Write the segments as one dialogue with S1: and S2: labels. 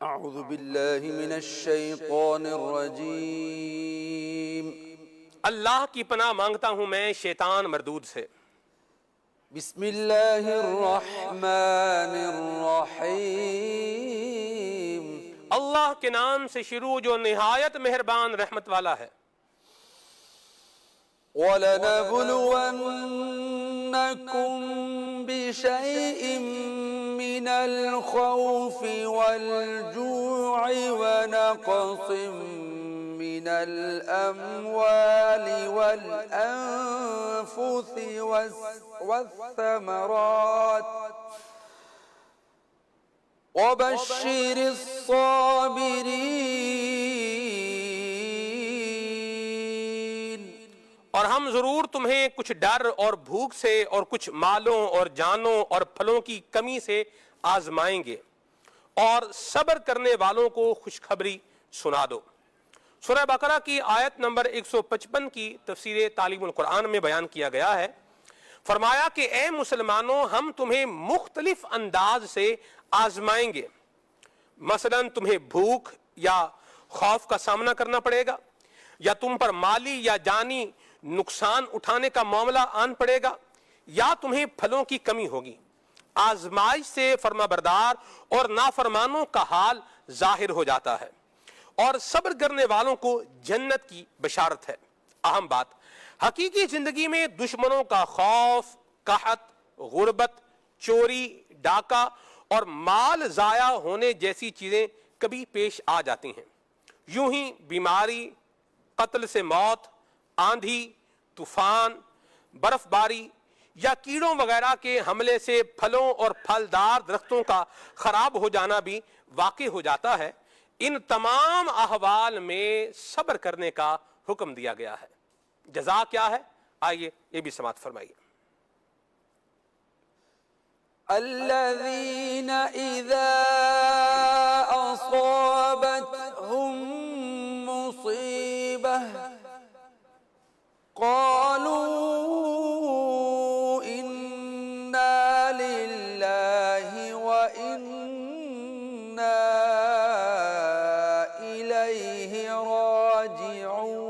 S1: اعوذ باللہ من الشیطان الرجیم۔
S2: اللہ کی پناہ مانگتا ہوں میں شیطان مردود سے۔
S1: بسم اللہ الرحمن الرحیم۔
S2: اللہ کے نام سے شروع جو نہایت مہربان رحمت والا ہے۔
S1: وَلَنَبْلُوَنَّكُمْ بِشَيْءٍ مِّنَ الْخَوْفِ وَالْجُوعِ وَنَقْصٍ مِّنَ الْأَمْوَالِ وَالْأَنفُسِ وَالثَّمَرَاتِ وَبَشِّرِ الصَّابِرِينَ۔
S2: اور ہم ضرور تمہیں کچھ ڈر اور بھوک سے اور کچھ مالوں اور جانوں اور پھلوں کی کمی سے آزمائیں گے، اور صبر کرنے والوں کو خوشخبری سنا دو۔ سورہ بقرہ کی آیت نمبر 155 کی تفسیر تعلیم القرآن میں بیان کیا گیا ہے، فرمایا کہ اے مسلمانوں، ہم تمہیں مختلف انداز سے آزمائیں گے۔ مثلا تمہیں بھوک یا خوف کا سامنا کرنا پڑے گا، یا تم پر مالی یا جانی نقصان اٹھانے کا معاملہ آن پڑے گا، یا تمہیں پھلوں کی کمی ہوگی۔ آزمائش سے فرما بردار اور نافرمانوں کا حال ظاہر ہو جاتا ہے، اور صبر کرنے والوں کو جنت کی بشارت ہے۔ اہم بات، حقیقی زندگی میں دشمنوں کا خوف، قحط، غربت، چوری، ڈاکہ اور مال ضائع ہونے جیسی چیزیں کبھی پیش آ جاتی ہیں۔ یوں ہی بیماری، قتل سے موت، آندھی، طوفان، برف باری یا کیڑوں وغیرہ کے حملے سے پھلوں اور پھلدار درختوں کا خراب ہو جانا بھی واقع ہو جاتا ہے۔ ان تمام احوال میں صبر کرنے کا حکم دیا گیا ہے۔ جزا کیا ہے؟ آئیے یہ بھی سماعت فرمائیے۔
S1: الذین اذا اصابتهم مصیبہ قالوا انا للہ وانا الیہ راجعون۔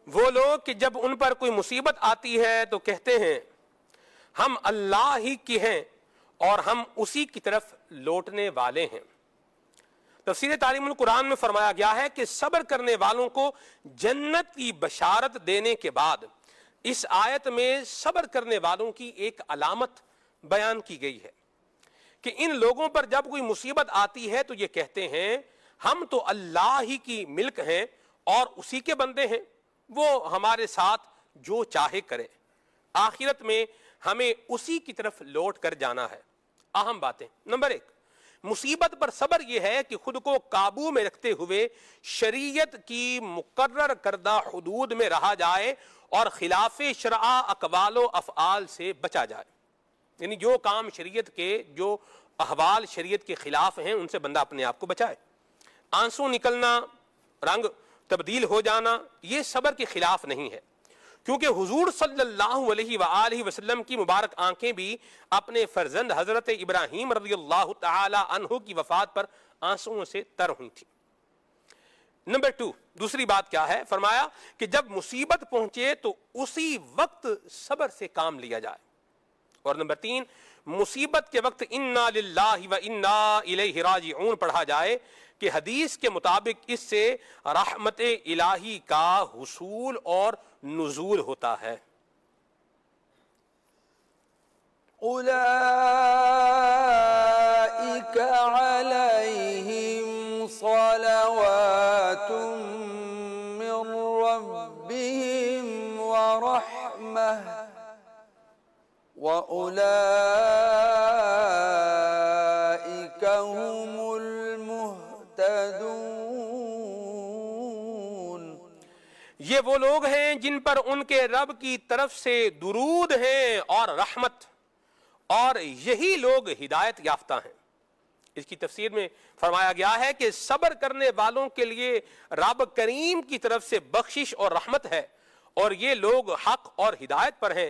S2: وہ لوگ کہ جب ان پر کوئی مصیبت آتی ہے تو کہتے ہیں ہم اللہ ہی کی ہیں اور ہم اسی کی طرف لوٹنے والے ہیں۔ تفسیر تعلیم القرآن میں فرمایا گیا ہے کہ صبر کرنے والوں کو جنت کی بشارت دینے کے بعد اس آیت میں صبر کرنے والوں کی ایک علامت بیان کی گئی ہے کہ ان لوگوں پر جب کوئی مصیبت آتی ہے تو یہ کہتے ہیں ہم تو اللہ ہی کی ملک ہیں اور اسی کے بندے ہیں، وہ ہمارے ساتھ جو چاہے کرے، آخرت میں ہمیں اسی کی طرف لوٹ کر جانا ہے۔ اہم باتیں، نمبر 1، مصیبت پر صبر یہ ہے کہ خود کو قابو میں رکھتے ہوئے شریعت کی مقرر کردہ حدود میں رہا جائے اور خلاف شرع اقوال و افعال سے بچا جائے۔ یعنی جو کام شریعت کے، جو احوال شریعت کے خلاف ہیں ان سے بندہ اپنے آپ کو بچائے۔ آنسو نکلنا، رنگ تبدیل ہو جانا، یہ صبر کے خلاف نہیں ہے، کیونکہ حضور صلی اللہ علیہ وآلہ وسلم کی مبارک آنکھیں بھی اپنے فرزند حضرت ابراہیم رضی اللہ تعالی عنہ کی وفات پر آنسوؤں سے تر ہوئی تھی۔ نمبر 2، دوسری بات کیا ہے؟ فرمایا کہ جب مصیبت پہنچے تو اسی وقت صبر سے کام لیا جائے۔ اور نمبر 3، مصیبت کے وقت انا للہ و انا الیہ راجعون پڑھا جائے کہ حدیث کے مطابق اس سے رحمت الہی کا حصول اور نزول ہوتا ہے۔
S1: اولئک علیہم صلوات من ربہم ورحمہ وَأُولَئِكَ هُمُ الْمُهْتَدُونَ۔
S2: یہ وہ لوگ ہیں جن پر ان کے رب کی طرف سے درود ہیں اور رحمت، اور یہی لوگ ہدایت یافتہ ہیں۔ اس کی تفسیر میں فرمایا گیا ہے کہ صبر کرنے والوں کے لیے رب کریم کی طرف سے بخشش اور رحمت ہے، اور یہ لوگ حق اور ہدایت پر ہیں۔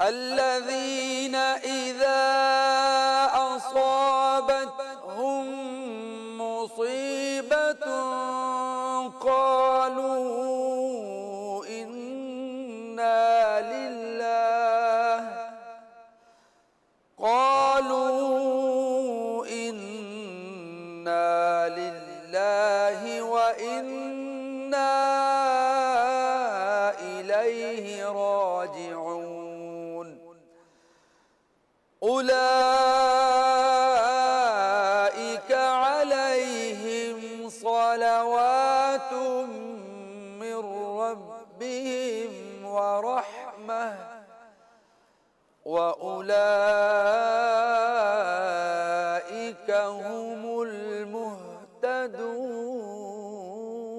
S1: الذين إذا أصابتهم مصيبة قالوا إنا لله وإنا إليه راجعون أولئك عليهم صلوات من ربهم ورحمة وأولئك هم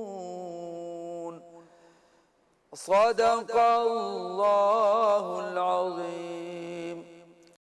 S1: المهتدون صدق الله